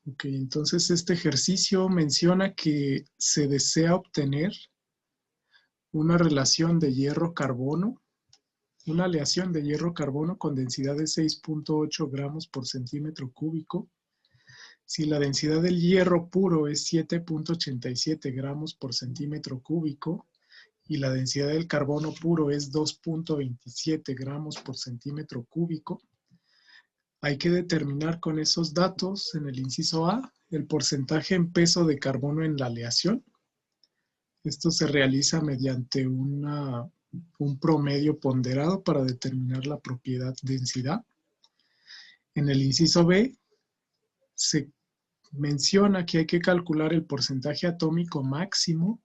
Ok, entonces este ejercicio menciona que se desea obtener una relación de hierro-carbono, una aleación de hierro-carbono con densidad de 6.8 gramos por centímetro cúbico. Si la densidad del hierro puro es 7.87 gramos por centímetro cúbico y la densidad del carbono puro es 2.27 gramos por centímetro cúbico, hay que determinar con esos datos en el inciso A el porcentaje en peso de carbono en la aleación. Esto se realiza mediante un promedio ponderado para determinar la propiedad densidad. En el inciso B se menciona que hay que calcular el porcentaje atómico máximo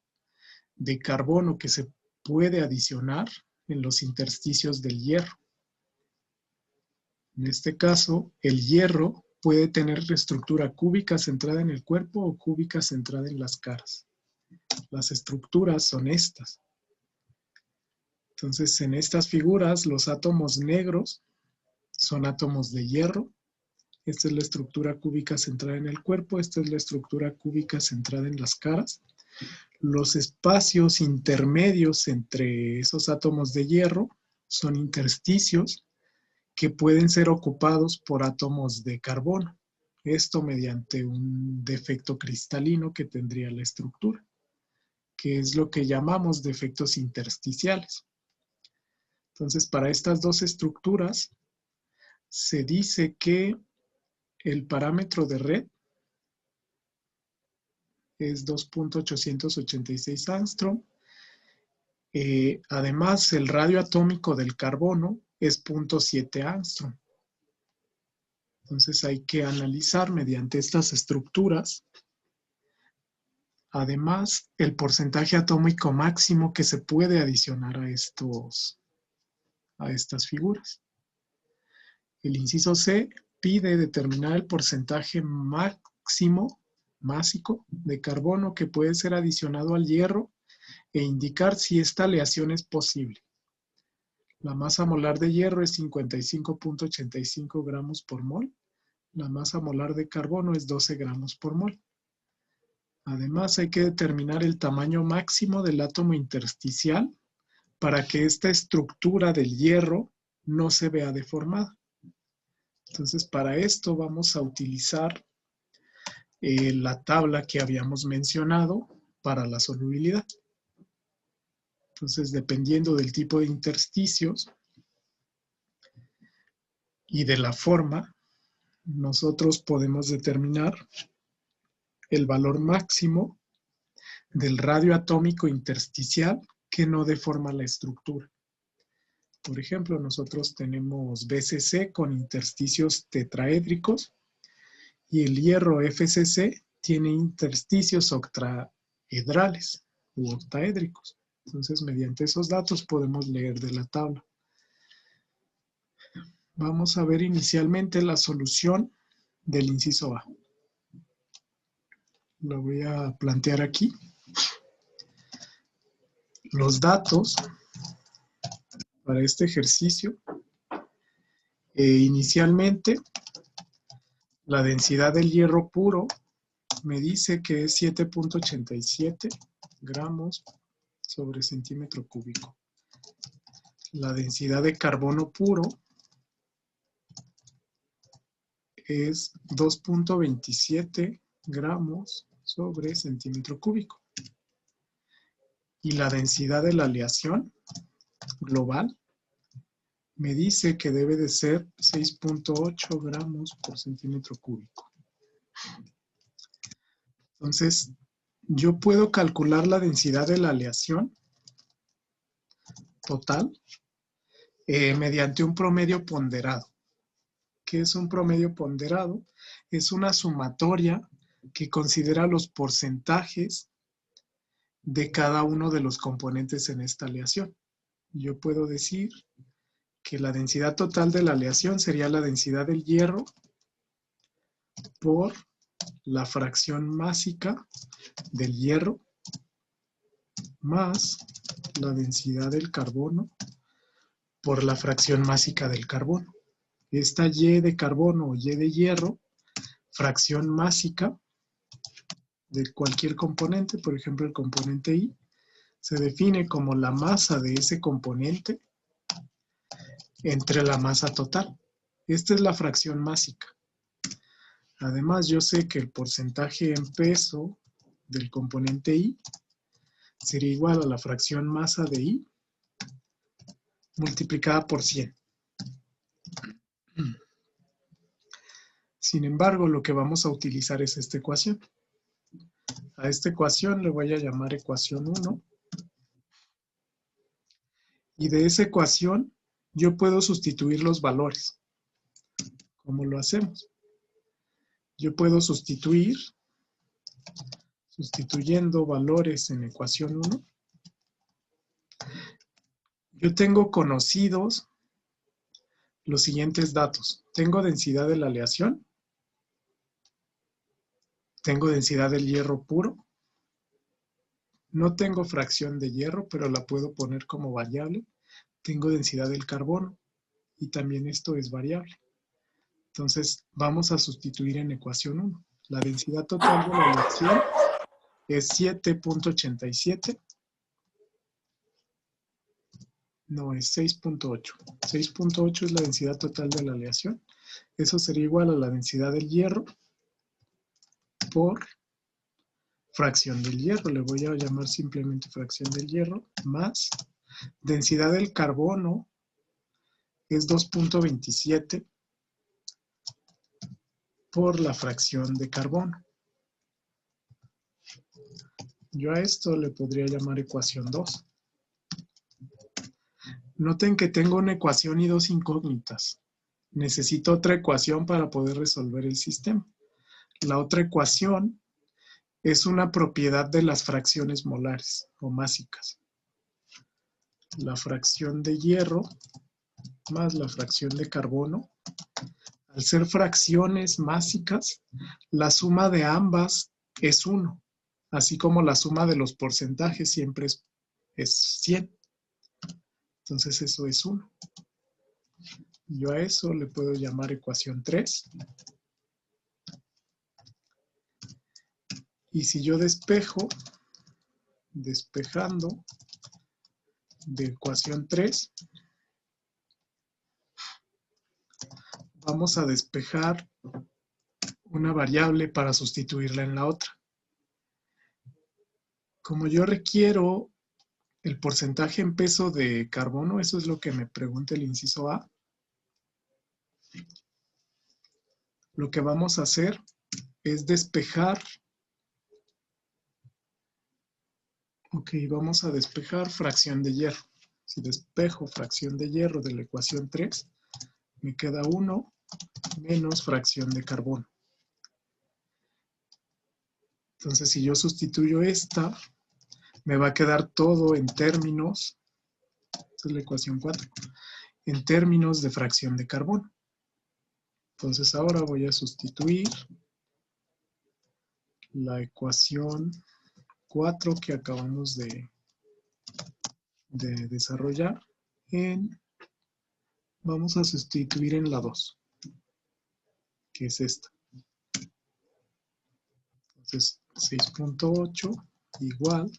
de carbono que se puede adicionar en los intersticios del hierro. En este caso, el hierro puede tener estructura cúbica centrada en el cuerpo o cúbica centrada en las caras. Las estructuras son estas. Entonces, en estas figuras, los átomos negros son átomos de hierro. Esta es la estructura cúbica centrada en el cuerpo. Esta es la estructura cúbica centrada en las caras. Los espacios intermedios entre esos átomos de hierro son intersticios que pueden ser ocupados por átomos de carbono. Esto mediante un defecto cristalino que tendría la estructura, que es lo que llamamos defectos intersticiales. Entonces, para estas dos estructuras, se dice que el parámetro de red es 2.886 Angstrom. Además, el radio atómico del carbono es 0.7 Angstrom. Entonces, hay que analizar mediante estas estructuras, además, el porcentaje atómico máximo que se puede adicionar a estas figuras. El inciso C pide determinar el porcentaje máximo másico de carbono que puede ser adicionado al hierro e indicar si esta aleación es posible. La masa molar de hierro es 55.85 gramos por mol. La masa molar de carbono es 12 gramos por mol. Además, hay que determinar el tamaño máximo del átomo intersticial para que esta estructura del hierro no se vea deformada. Entonces, para esto vamos a utilizar la tabla que habíamos mencionado para la solubilidad. Entonces, dependiendo del tipo de intersticios y de la forma, nosotros podemos determinar el valor máximo del radio atómico intersticial que no deforma la estructura. Por ejemplo, nosotros tenemos BCC con intersticios tetraédricos y el hierro FCC tiene intersticios octaedrales u octaédricos. Entonces, mediante esos datos podemos leer de la tabla. Vamos a ver inicialmente la solución del inciso A. Lo voy a plantear aquí. Los datos para este ejercicio. Inicialmente, la densidad del hierro puro me dice que es 7.87 gramos sobre centímetro cúbico. La densidad de carbono puro es 2.27 gramos sobre centímetro cúbico. Y la densidad de la aleación global me dice que debe de ser 6.8 gramos por centímetro cúbico. Entonces, yo puedo calcular la densidad de la aleación total mediante un promedio ponderado. ¿Qué es un promedio ponderado? Es una sumatoria que considera los porcentajes de cada uno de los componentes en esta aleación. Yo puedo decir que la densidad total de la aleación sería la densidad del hierro por la fracción másica del hierro más la densidad del carbono por la fracción másica del carbono. Esta Y de carbono o Y de hierro fracción másica de cualquier componente, por ejemplo el componente I, se define como la masa de ese componente entre la masa total. Esta es la fracción másica. Además, yo sé que el porcentaje en peso del componente I sería igual a la fracción masa de I multiplicada por 100. Sin embargo, lo que vamos a utilizar es esta ecuación. A esta ecuación le voy a llamar ecuación 1. Y de esa ecuación yo puedo sustituir los valores. ¿Cómo lo hacemos? Yo puedo sustituyendo valores en ecuación 1. Yo tengo conocidos los siguientes datos. Tengo densidad de la aleación. Tengo densidad del hierro puro. No tengo fracción de hierro, pero la puedo poner como variable. Tengo densidad del carbono. Y también esto es variable. Entonces, vamos a sustituir en ecuación 1. La densidad total de la aleación es 7.87. No, es 6.8. 6.8 es la densidad total de la aleación. Eso sería igual a la densidad del hierro por fracción del hierro. Le voy a llamar simplemente fracción del hierro más densidad del carbono es 2.27 por la fracción de carbono. Yo a esto le podría llamar ecuación 2. Noten que tengo una ecuación y dos incógnitas. Necesito otra ecuación para poder resolver el sistema. La otra ecuación es una propiedad de las fracciones molares o másicas. La fracción de hierro más la fracción de carbono. Al ser fracciones másicas, la suma de ambas es 1, así como la suma de los porcentajes siempre es 100. Entonces eso es 1. Yo a eso le puedo llamar ecuación 3. Y si yo despejando de ecuación 3, vamos a despejar una variable para sustituirla en la otra. Como yo requiero el porcentaje en peso de carbono, eso es lo que me pregunta el inciso A. Lo que vamos a hacer es despejar. Ok, vamos a despejar fracción de hierro. Si despejo fracción de hierro de la ecuación 3, me queda 1 menos fracción de carbono. Entonces, si yo sustituyo esta, me va a quedar todo en términos, esta es la ecuación 4, en términos de fracción de carbono. Entonces, ahora voy a sustituir la ecuación 4 que acabamos de desarrollar vamos a sustituir en la 2, que es esta. Entonces, 6.8 igual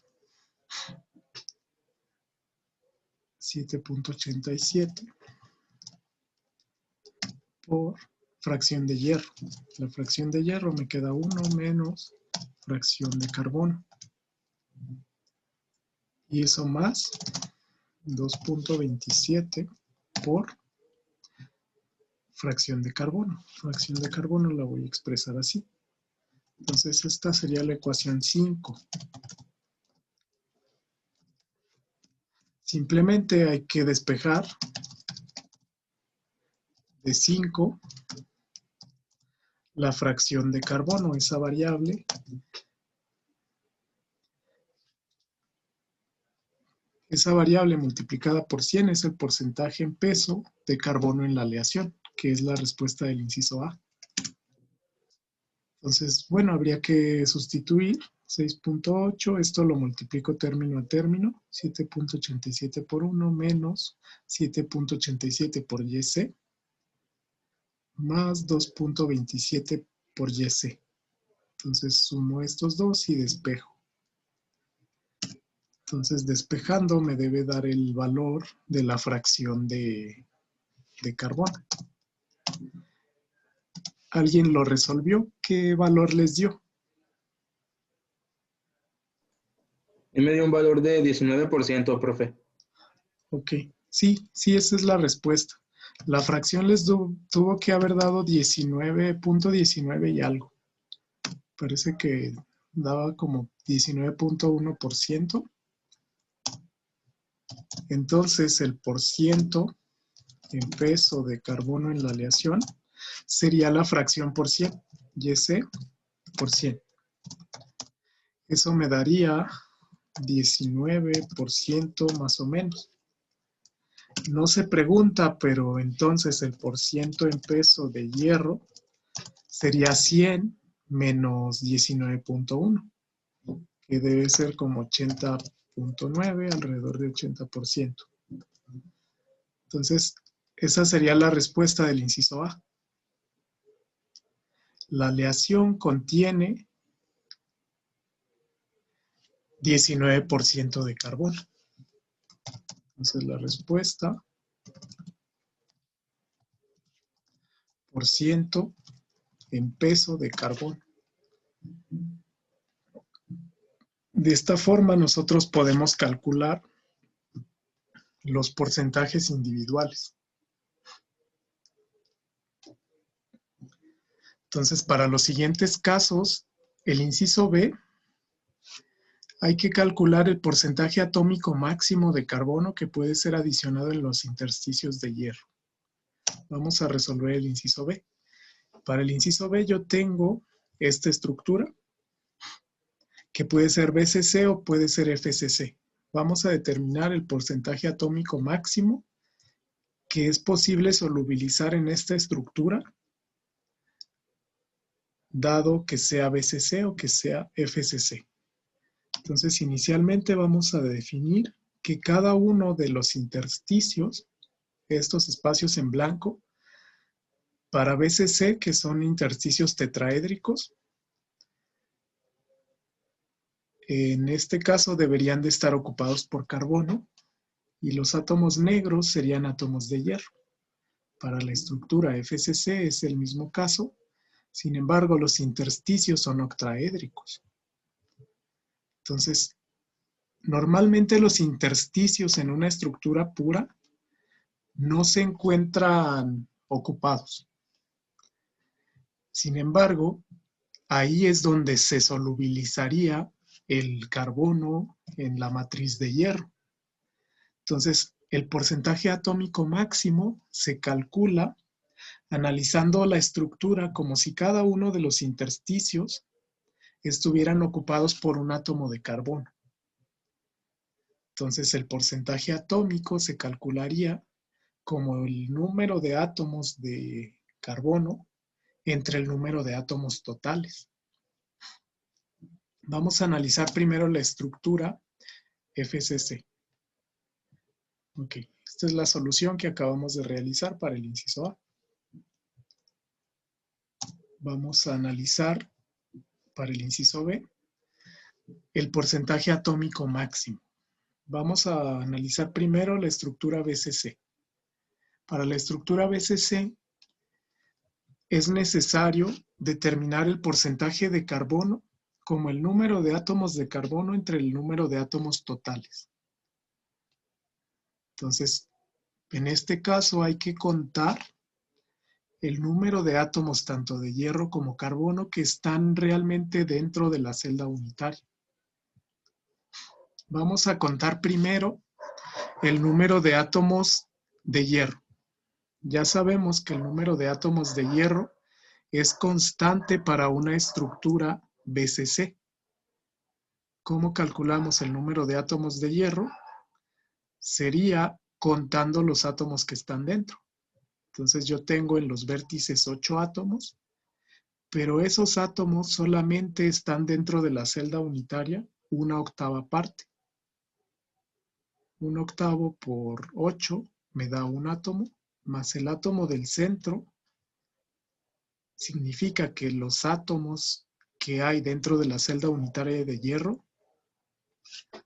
7.87 por fracción de hierro. La fracción de hierro me queda 1 menos fracción de carbono. Y eso más 2.27 por fracción de carbono. Fracción de carbono la voy a expresar así. Entonces esta sería la ecuación 5. Simplemente hay que despejar de 5 la fracción de carbono, esa variable. Esa variable multiplicada por 100 es el porcentaje en peso de carbono en la aleación, que es la respuesta del inciso A. Entonces, bueno, habría que sustituir 6.8, esto lo multiplico término a término, 7.87 por 1 menos 7.87 por YC, más 2.27 por YC. Entonces sumo estos dos y despejo. Entonces despejando me debe dar el valor de la fracción de carbono. ¿Alguien lo resolvió? ¿Qué valor les dio? Y me dio un valor de 19%, profe. Ok, sí, esa es la respuesta. La fracción les tuvo que haber dado 19.19 y algo. Parece que daba como 19.1%. Entonces el porciento en peso de carbono en la aleación sería la fracción por 100, YC por 100. Eso me daría 19% más o menos. No se pregunta, pero entonces el porciento en peso de hierro sería 100 menos 19.1, que debe ser como 80.9, alrededor de 80%. Entonces, esa sería la respuesta del inciso A. La aleación contiene 19% de carbono. Entonces, la respuesta por ciento en peso de carbono. De esta forma nosotros podemos calcular los porcentajes individuales. Entonces, para los siguientes casos, el inciso B, hay que calcular el porcentaje atómico máximo de carbono que puede ser adicionado en los intersticios de hierro. Vamos a resolver el inciso B. Para el inciso B yo tengo esta estructura, que puede ser BCC o puede ser FCC. Vamos a determinar el porcentaje atómico máximo que es posible solubilizar en esta estructura, dado que sea BCC o que sea FCC. Entonces, inicialmente vamos a definir que cada uno de los intersticios, estos espacios en blanco, para BCC, que son intersticios tetraédricos, en este caso deberían de estar ocupados por carbono, y los átomos negros serían átomos de hierro. Para la estructura FCC es el mismo caso, sin embargo los intersticios son octaédricos. Entonces, normalmente los intersticios en una estructura pura no se encuentran ocupados. Sin embargo, ahí es donde se solubilizaría el carbono en la matriz de hierro. Entonces, el porcentaje atómico máximo se calcula analizando la estructura como si cada uno de los intersticios estuvieran ocupados por un átomo de carbono. Entonces, el porcentaje atómico se calcularía como el número de átomos de carbono entre el número de átomos totales. Vamos a analizar primero la estructura FCC. Ok, esta es la solución que acabamos de realizar para el inciso A. Vamos a analizar para el inciso B el porcentaje atómico máximo. Vamos a analizar primero la estructura BCC. Para la estructura BCC es necesario determinar el porcentaje de carbono como el número de átomos de carbono entre el número de átomos totales. Entonces, en este caso hay que contar el número de átomos tanto de hierro como carbono que están realmente dentro de la celda unitaria. Vamos a contar primero el número de átomos de hierro. Ya sabemos que el número de átomos de hierro es constante para una estructura BCC. ¿Cómo calculamos el número de átomos de hierro? Sería contando los átomos que están dentro. Entonces yo tengo en los vértices 8 átomos, pero esos átomos solamente están dentro de la celda unitaria una octava parte. Un octavo por 8 me da un átomo, más el átomo del centro significa que los átomos que hay dentro de la celda unitaria de hierro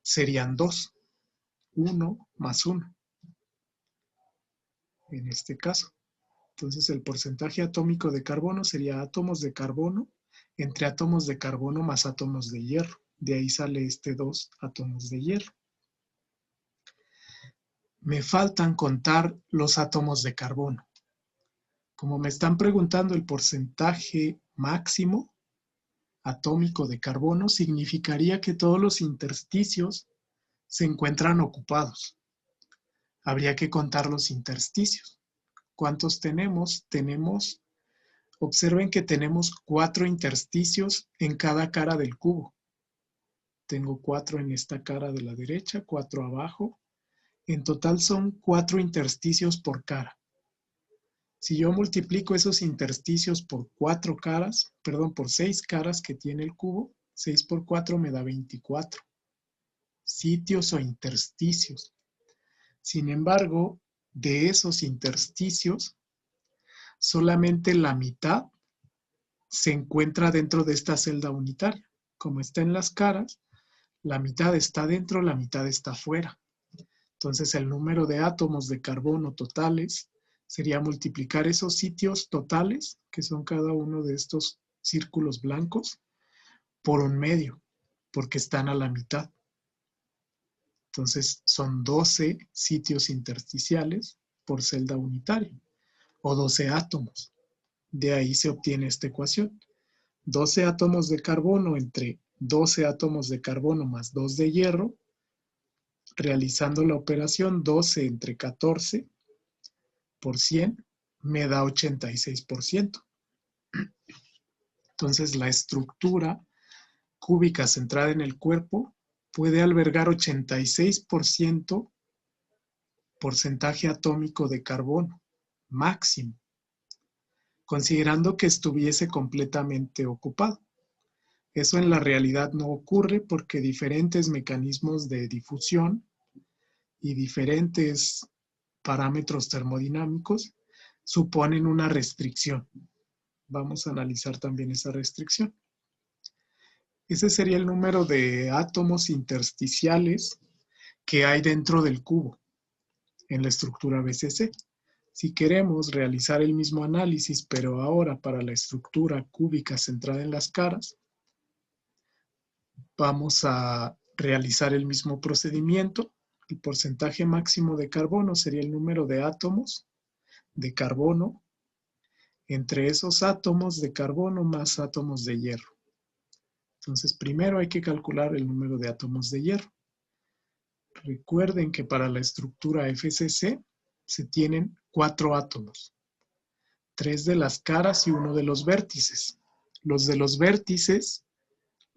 serían 2, 1 más 1, en este caso. Entonces el porcentaje atómico de carbono sería átomos de carbono entre átomos de carbono más átomos de hierro. De ahí sale 2 átomos de hierro. Me faltan contar los átomos de carbono. Como me están preguntando el porcentaje máximo atómico de carbono, significaría que todos los intersticios se encuentran ocupados. Habría que contar los intersticios. ¿Cuántos tenemos? Observen que tenemos 4 intersticios en cada cara del cubo. Tengo 4 en esta cara de la derecha, 4 abajo. En total son 4 intersticios por cara. Si yo multiplico esos intersticios por 6 caras que tiene el cubo, 6 por 4 me da 24 sitios o intersticios. Sin embargo, de esos intersticios, solamente la mitad se encuentra dentro de esta celda unitaria. Como está en las caras, la mitad está dentro, la mitad está fuera. Entonces el número de átomos de carbono totales sería multiplicar esos sitios totales, que son cada uno de estos círculos blancos, por un medio, porque están a la mitad. Entonces son 12 sitios intersticiales por celda unitaria, o 12 átomos. De ahí se obtiene esta ecuación. 12 átomos de carbono entre 12 átomos de carbono más 2 de hierro, realizando la operación 12 entre 14 por 100, me da 86%. Entonces la estructura cúbica centrada en el cuerpo puede albergar 86% porcentaje atómico de carbono máximo, considerando que estuviese completamente ocupado. Eso en la realidad no ocurre porque diferentes mecanismos de difusión y diferentes parámetros termodinámicos suponen una restricción. Vamos a analizar también esa restricción. Ese sería el número de átomos intersticiales que hay dentro del cubo en la estructura BCC. Si queremos realizar el mismo análisis, pero ahora para la estructura cúbica centrada en las caras, vamos a realizar el mismo procedimiento. El porcentaje máximo de carbono sería el número de átomos de carbono entre esos átomos de carbono más átomos de hierro. Entonces, primero hay que calcular el número de átomos de hierro. Recuerden que para la estructura FCC se tienen 4 átomos, 3 de las caras y 1 de los vértices. Los de los vértices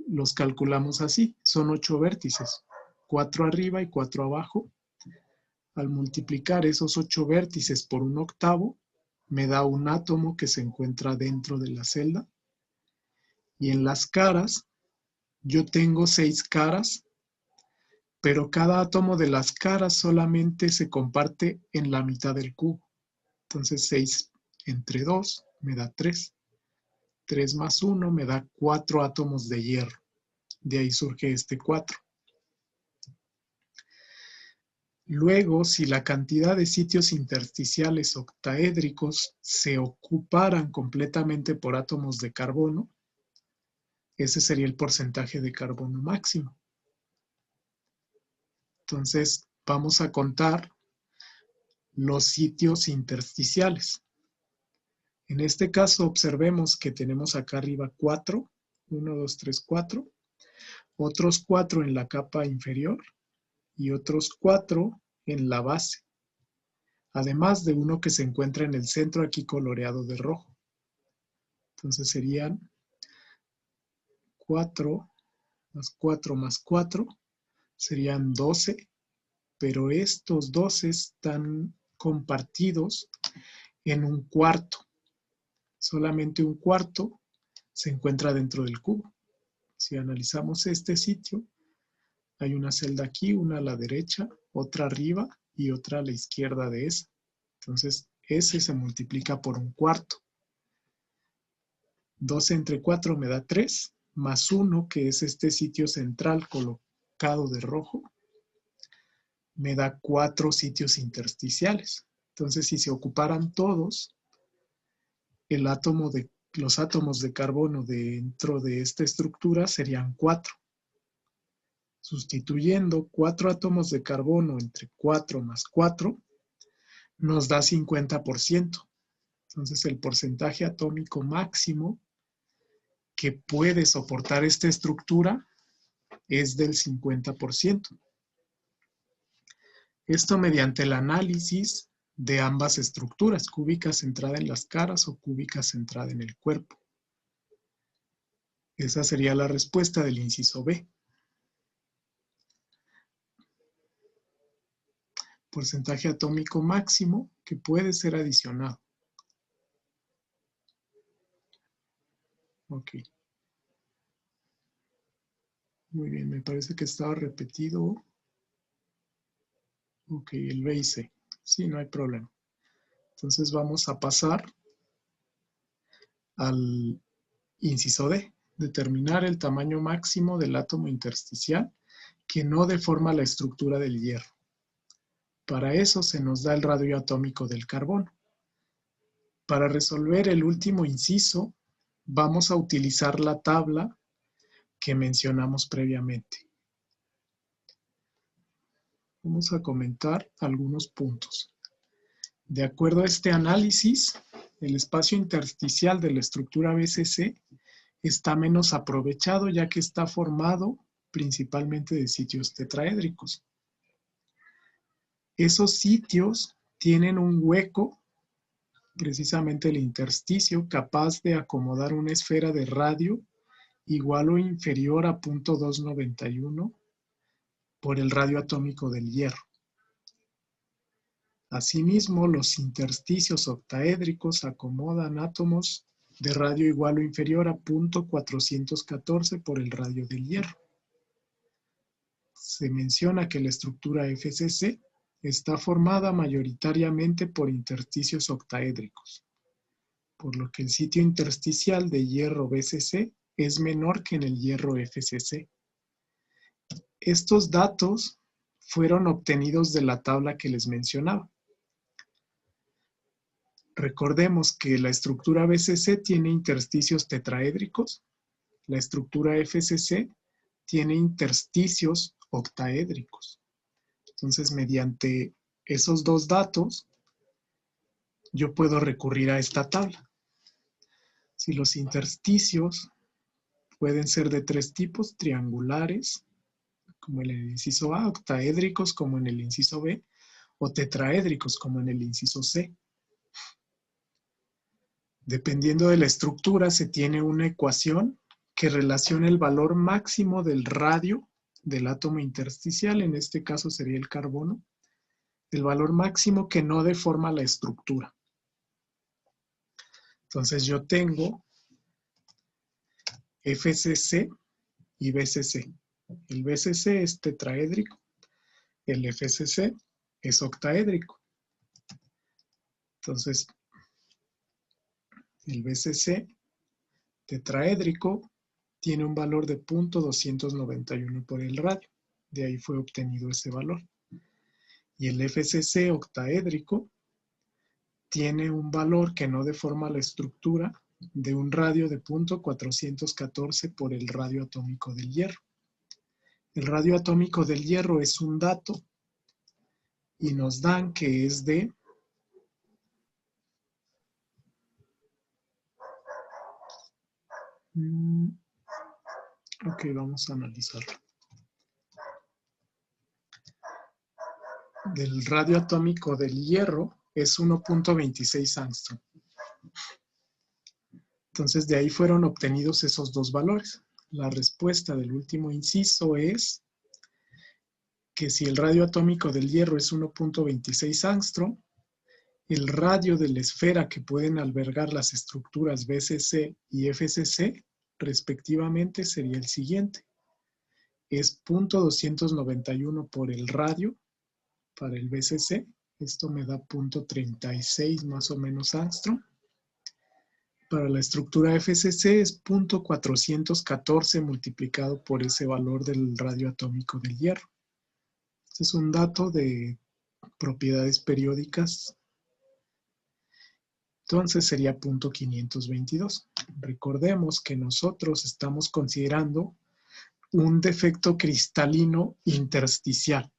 los calculamos así, son 8 vértices, 4 arriba y 4 abajo. Al multiplicar esos 8 vértices por un octavo, me da un átomo que se encuentra dentro de la celda. Y en las caras, yo tengo 6 caras, pero cada átomo de las caras solamente se comparte en la mitad del cubo. Entonces 6 entre 2 me da 3. 3 más 1 me da 4 átomos de hierro. De ahí surge este 4. Luego, si la cantidad de sitios intersticiales octaédricos se ocuparan completamente por átomos de carbono, ese sería el porcentaje de carbono máximo. Entonces, vamos a contar los sitios intersticiales. En este caso, observemos que tenemos acá arriba 4, 1, 2, 3, 4, otros 4 en la capa inferior y otros 4 en la base, además de uno que se encuentra en el centro aquí coloreado de rojo. Entonces serían 4 más 4 serían 12, pero estos 12 están compartidos en un cuarto. Solamente un cuarto se encuentra dentro del cubo. Si analizamos este sitio, hay una celda aquí, una a la derecha, otra arriba y otra a la izquierda de esa. Entonces, ese se multiplica por un cuarto. 2 entre 4 me da 3, más 1, que es este sitio central colocado de rojo, me da 4 sitios intersticiales. Entonces, si se ocuparan todos, los átomos de carbono dentro de esta estructura serían 4. Sustituyendo 4 átomos de carbono entre 4 más 4, nos da 50%. Entonces, el porcentaje atómico máximo que puede soportar esta estructura es del 50%. Esto mediante el análisis de ambas estructuras, cúbica centrada en las caras o cúbica centrada en el cuerpo. Esa sería la respuesta del inciso B. Porcentaje atómico máximo que puede ser adicionado. Ok. Muy bien, me parece que estaba repetido. Ok, el B y C. Sí, no hay problema. Entonces vamos a pasar al inciso D. Determinar el tamaño máximo del átomo intersticial que no deforma la estructura del hierro. Para eso se nos da el radio atómico del carbono. Para resolver el último inciso, vamos a utilizar la tabla que mencionamos previamente. Vamos a comentar algunos puntos. De acuerdo a este análisis, el espacio intersticial de la estructura BCC está menos aprovechado ya que está formado principalmente de sitios tetraédricos. Esos sitios tienen un hueco, precisamente el intersticio, capaz de acomodar una esfera de radio igual o inferior a 0.291 por el radio atómico del hierro. Asimismo, los intersticios octaédricos acomodan átomos de radio igual o inferior a 0.414 por el radio del hierro. Se menciona que la estructura FCC está formada mayoritariamente por intersticios octaédricos, por lo que el sitio intersticial de hierro BCC es menor que en el hierro FCC. Estos datos fueron obtenidos de la tabla que les mencionaba. Recordemos que la estructura BCC tiene intersticios tetraédricos, la estructura FCC tiene intersticios octaédricos. Entonces, mediante esos dos datos, yo puedo recurrir a esta tabla. Si los intersticios pueden ser de 3 tipos, triangulares, como en el inciso A, octaédricos, como en el inciso B, o tetraédricos, como en el inciso C. Dependiendo de la estructura, se tiene una ecuación que relaciona el valor máximo del radio del átomo intersticial, en este caso sería el carbono, el valor máximo que no deforma la estructura. Entonces yo tengo FCC y BCC. El BCC es tetraédrico, el FCC es octaédrico. Entonces, el BCC tetraédrico tiene un valor de 0.291 por el radio. De ahí fue obtenido ese valor. Y el FCC octaédrico tiene un valor que no deforma la estructura de un radio de 0.414 por el radio atómico del hierro. El radio atómico del hierro es un dato y nos dan que es de ok, vamos a analizarlo. Del radio atómico del hierro es 1.26 angstrom. Entonces, de ahí fueron obtenidos esos dos valores. La respuesta del último inciso es que si el radio atómico del hierro es 1.26 angstrom, el radio de la esfera que pueden albergar las estructuras BCC y FCC, respectivamente, sería el siguiente. Es 0.291 por el radio para el BCC. Esto me da 0.36 más o menos angstrom. Para la estructura FCC es 0.414 multiplicado por ese valor del radio atómico del hierro. Este es un dato de propiedades periódicas. Entonces sería 0.522. Recordemos que nosotros estamos considerando un defecto cristalino intersticial.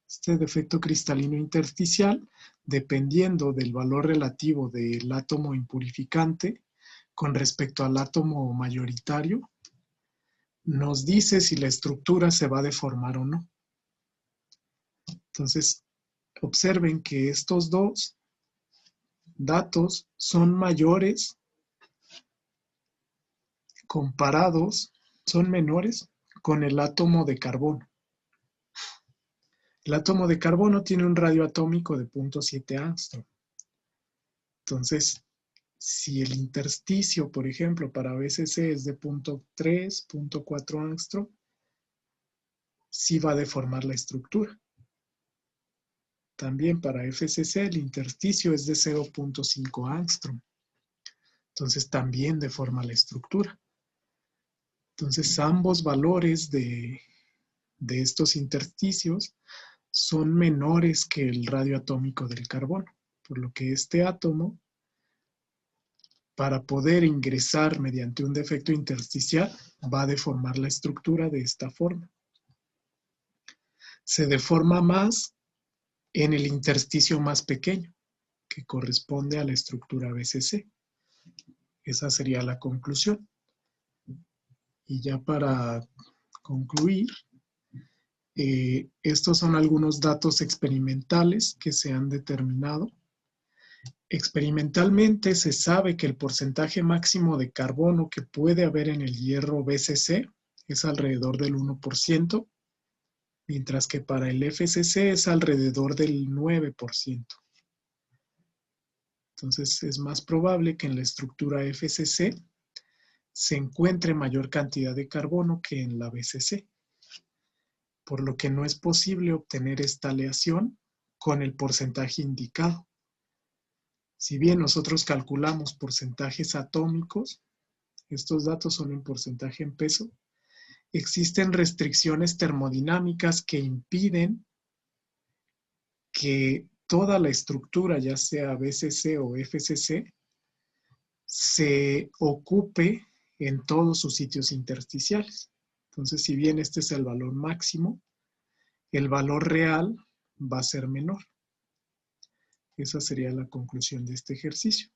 Este defecto cristalino intersticial, dependiendo del valor relativo del átomo impurificante con respecto al átomo mayoritario, nos dice si la estructura se va a deformar o no. Entonces, observen que estos dos datos son mayores comparados, son menores con el átomo de carbono. El átomo de carbono tiene un radio atómico de 0.7 ángstrom. Entonces, si el intersticio, por ejemplo, para BCC es de 0.3, 0.4 ángstrom, sí va a deformar la estructura. También para FCC el intersticio es de 0.5 ángstrom. Entonces también deforma la estructura. Entonces ambos valores de estos intersticios son menores que el radio atómico del carbono, por lo que este átomo, para poder ingresar mediante un defecto intersticial, va a deformar la estructura de esta forma. Se deforma más en el intersticio más pequeño, que corresponde a la estructura BCC. Esa sería la conclusión. Y ya para concluir, estos son algunos datos experimentales que se han determinado. Experimentalmente se sabe que el porcentaje máximo de carbono que puede haber en el hierro BCC es alrededor del 1%, mientras que para el FCC es alrededor del 9%. Entonces es más probable que en la estructura FCC se encuentre mayor cantidad de carbono que en la BCC, por lo que no es posible obtener esta aleación con el porcentaje indicado. Si bien nosotros calculamos porcentajes atómicos, estos datos son en porcentaje en peso, existen restricciones termodinámicas que impiden que toda la estructura, ya sea BCC o FCC, se ocupe en todos sus sitios intersticiales. Entonces, si bien este es el valor máximo, el valor real va a ser menor. Esa sería la conclusión de este ejercicio.